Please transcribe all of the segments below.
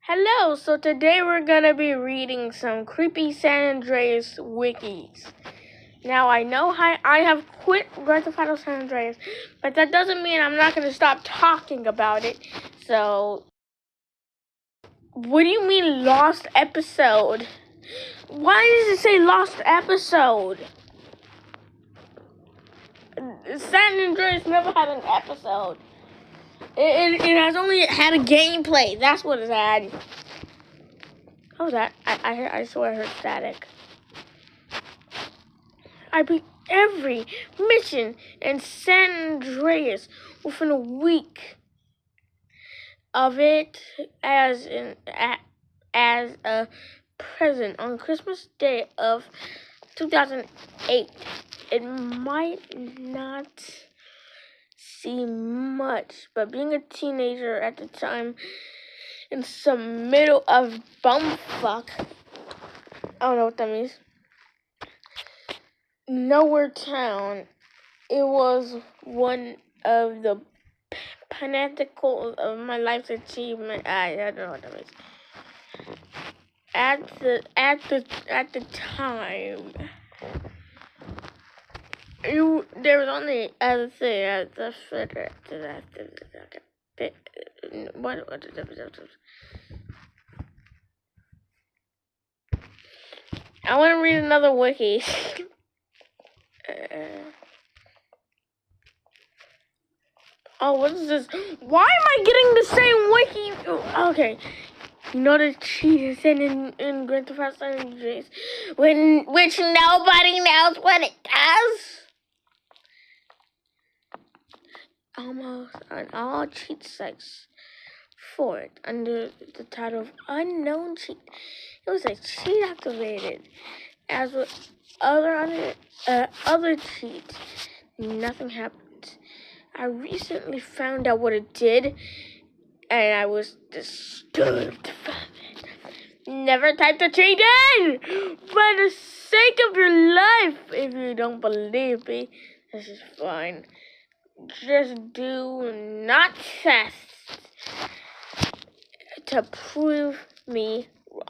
Hello, so today we're gonna be reading some creepy San Andreas wikis. Now I know I have quit Grand Theft Auto San Andreas, but that doesn't mean I'm not gonna stop talking about it. So, what do you mean lost episode? Why does it say lost episode? San Andreas never had an episode. It has only had a gameplay. That's what it had. What was that? I swear I heard static. I beat every mission in San Andreas within a week of it as a present on Christmas Day of 2008. It might not seem much, but being a teenager at the time in some middle of bumfuck, I don't know what that means, nowhere town, it was one of the pinnacles of my life's achievement. I don't know what that means. At the time, there was only other thing. What? I want to read another wiki. Oh, what is this? Why am I getting the same wiki? Okay. You know the cheat is in Grand Theft Auto San Andreas, which nobody knows what it does. Almost on all cheat sites for it under the title of unknown cheat. It was a cheat activated. As with other cheats, nothing happened. I recently found out what it did, and I was disturbed. Never type the cheat in! For the sake of your life, if you don't believe me, this is fine. Just do not test to prove me wrong.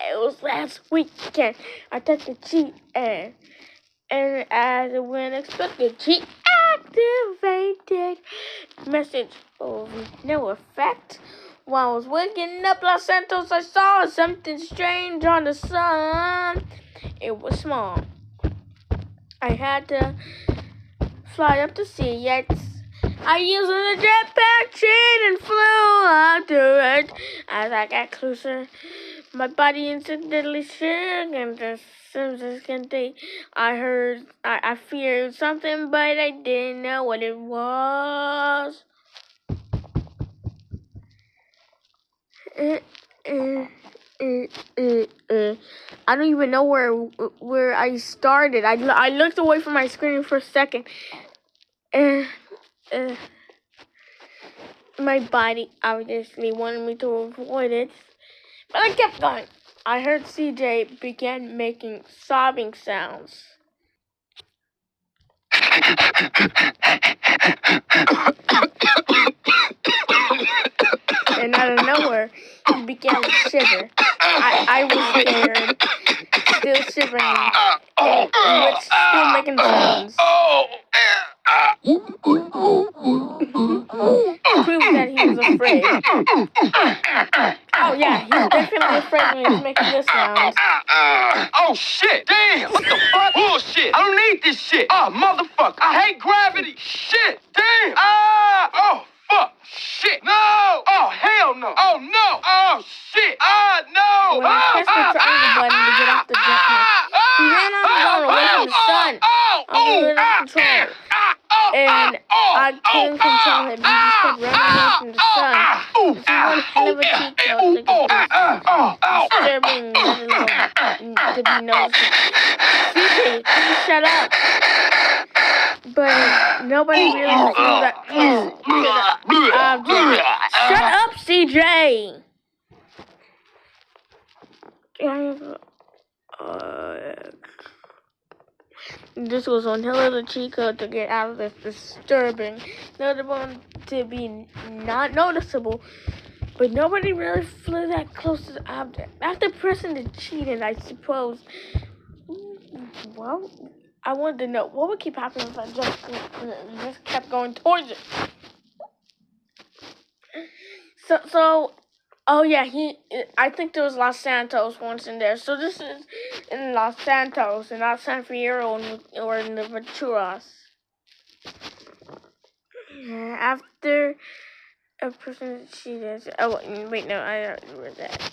It was last weekend. I typed the cheat in, and as it went expected, cheat activated. Message of no effect. While I was waking up Los Santos, I saw something strange on the sun. It was small. I had to fly up to see it. I used a jetpack cheat and flew onto it. As I got closer, my body instantly shook, and just instantly I feared something, but I didn't know what it was. I don't even know where I started. I looked away from my screen for a second. My body obviously wanted me to avoid it, but I kept going. I heard CJ began making sobbing sounds. And out of nowhere, he began to shiver. I was scared, still shivering, and still making sounds. Proof that he was afraid. Oh yeah, he's definitely afraid when he's making this sound. Oh shit! Damn! What the fuck? Bullshit! I don't need this shit! Oh, motherfucker! I hate gravity! Shit! Damn! Oh, fuck! Shit! No! Oh, hell no! Oh, no! Oh, shit! No! When I pressed the triangle button to get off the jetpack, he ran out the door away from the sun. I was under control. And I couldn't control him. He just kept running away from the sun. This is one hell of a cheat code to get this disturbing, let alone to be noticed. CJ, please shut up. But nobody really feels that close to the object. Shut up, CJ! This was one hell of a cheat code to get out of this disturbing, notable to be not noticeable, but nobody really flew that close to the object. After pressing the cheat, I suppose, well, I wanted to know what would keep happening if I just kept going towards it. So, oh yeah, I think there was Los Santos once in there. So this is in Los Santos and not San Fierro or in the Venturas. After a person cheated. Oh wait, no, I already read that.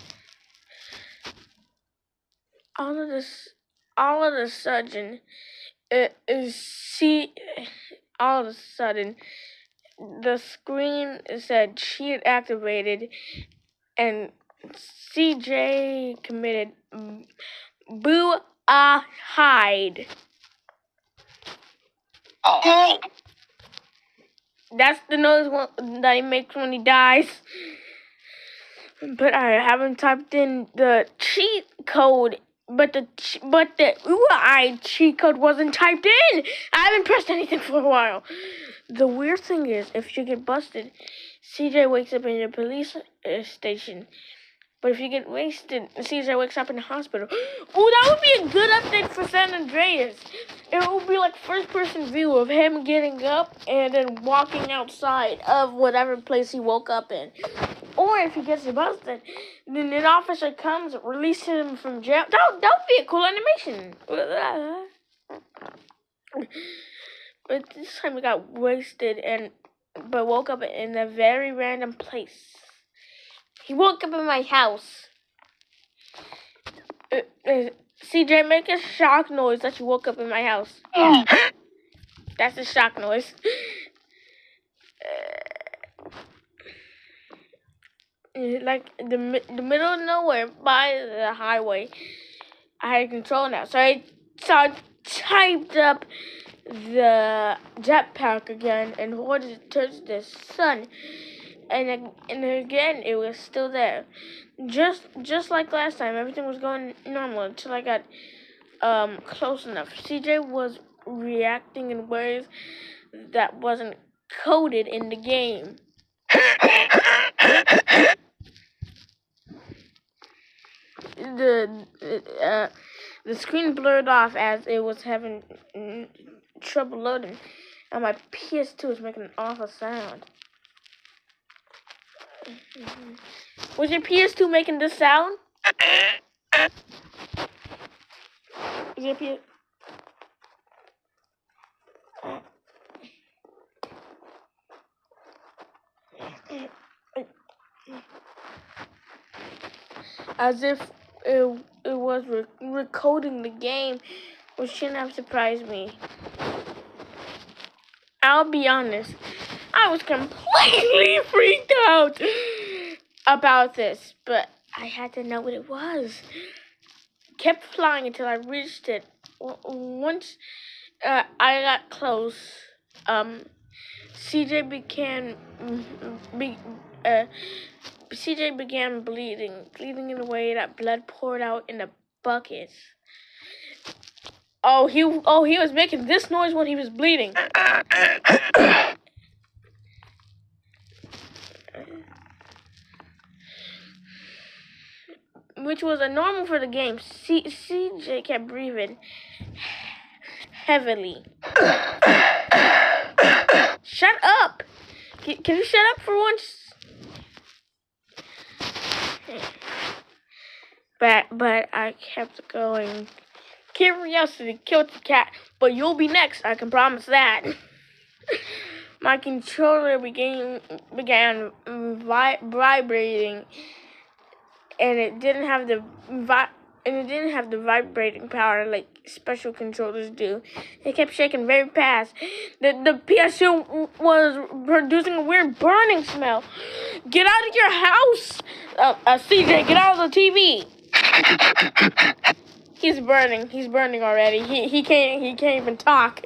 All of a sudden, all of a sudden, the screen said cheat activated, and CJ committed boo hide. Oh. That's the noise that he makes when he dies. But I haven't typed in the cheat code. But the UI cheat code wasn't typed in. I haven't pressed anything for a while. The weird thing is, if you get busted, CJ wakes up in a police station. But if you get wasted, CJ wakes up in the hospital. Oh, that would be a good update for San Andreas. It would be like first-person view of him getting up and then walking outside of whatever place he woke up in. Or if he gets busted, then an officer comes, releases him from jail. That would be a cool animation. But this time he got wasted but woke up in a very random place. He woke up in my house. CJ, make a shock noise that you woke up in my house. That's a shock noise. Like the middle of nowhere by the highway. I had control now. So I typed up the jetpack again and hoarded it towards the sun. And again, it was still there. Just like last time, everything was going normal until I got close enough. CJ was reacting in ways that wasn't coded in the game. The screen blurred off as it was having trouble loading, and my PS2 was making an awful sound. Was your PS2 making this sound? Was your PS... As if it was recoding the game, which shouldn't have surprised me. I'll be honest, I was completely freaked out about this, but I had to know what it was. Kept flying until I reached it. Once I got close, CJ began bleeding in a way that blood poured out in a bucket. Oh, he was making this noise when he was bleeding. Which was a normal for the game. CJ kept breathing heavily. Shut up! Can you shut up for once? But I kept going. Curiosity killed the cat, but you'll be next, I can promise that. My controller began vibrating, and it didn't have the vibrating power like special controllers do. It kept shaking very fast. The PS2 was producing a weird burning smell. Get out of your house, CJ! Get out of the TV. He's burning already. He can't even talk.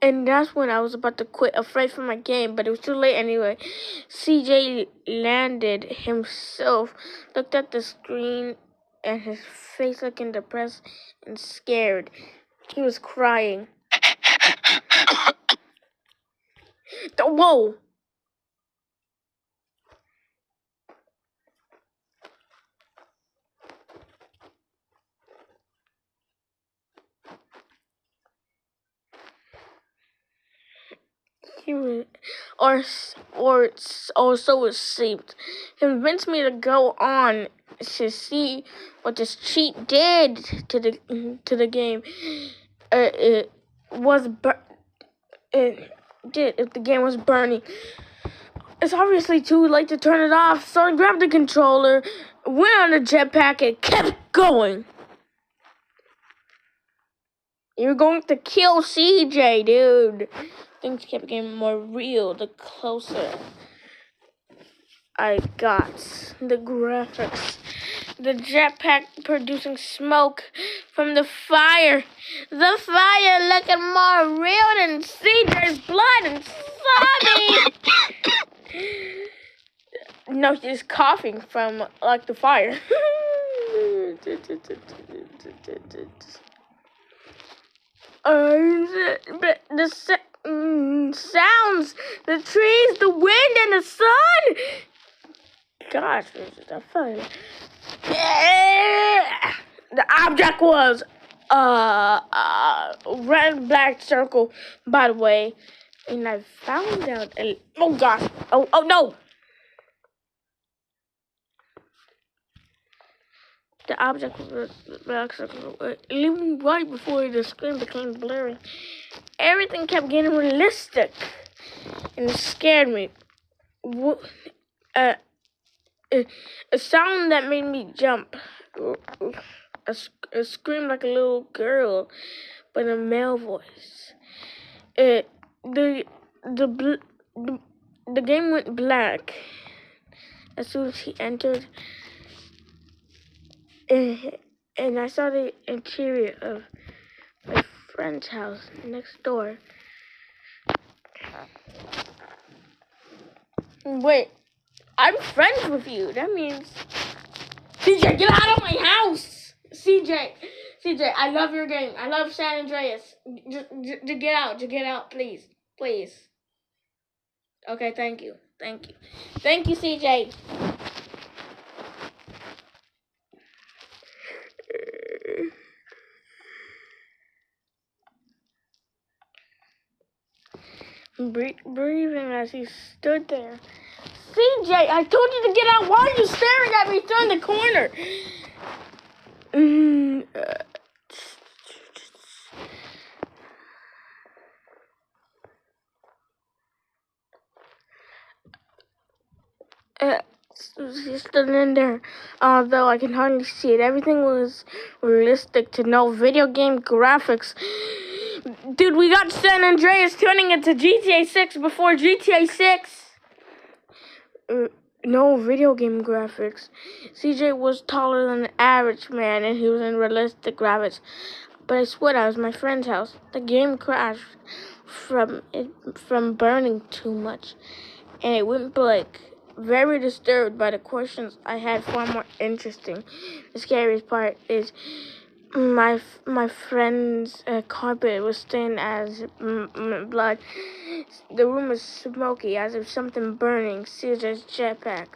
And that's when I was about to quit, afraid for my game, but it was too late anyway. CJ landed himself, looked at the screen, and his face looking depressed and scared. He was crying. Whoa. Or so it seemed. Convinced me to go on to see what this cheat did to the game. It did if the game was burning. It's obviously too late to turn it off, so I grabbed the controller, went on the jetpack, and kept going. You're going to kill CJ, dude. Things kept getting more real the closer I got. The graphics. The jetpack producing smoke from the fire. The fire looking more real than CJ's blood inside me. No, she's coughing from, like, the fire. The sounds, the trees, the wind, and the sun. Gosh, this is a fun. The object was a red and black circle, by the way, and I found out. Oh gosh! Oh no! The object was a black circle, even right before the screen became blurry. Everything kept getting realistic, and it scared me. A sound that made me jump. A scream like a little girl, but in a male voice. The game went black as soon as he entered, and I saw the interior of my friend's house next door. Wait, I'm friends with you. That means CJ, get out of my house. CJ, I love your game. I love San Andreas. Just get out. Just get out, please. Please. Okay, thank you. Thank you, CJ. Breathing as he stood there. CJ, I told you to get out. Why are you staring at me through the corner? He stood in there, although I can hardly see it. Everything was realistic to no video game graphics. Dude, we got San Andreas turning into GTA 6 before GTA 6. No video game graphics. CJ was taller than the average man, and he was in realistic graphics. But I swear that was my friend's house. The game crashed from burning too much, and it went blank. Very disturbed by the questions I had, far more interesting. The scariest part is my friend's carpet was stained as blood. The room was smoky, as if something burning. CJ's jetpack.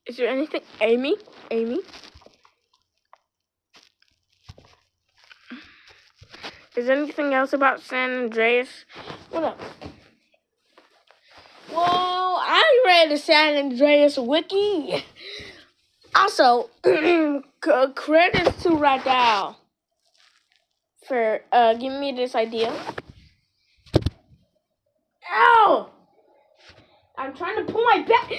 Is there anything, Amy? Is there anything else about San Andreas? What else? Well, I read the San Andreas wiki. Also, credits to Radal for giving me this idea. Ow! I'm trying to pull my back.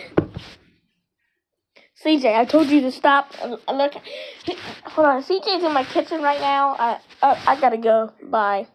CJ, I told you to stop. Look, hold on. CJ's in my kitchen right now. I gotta go. Bye.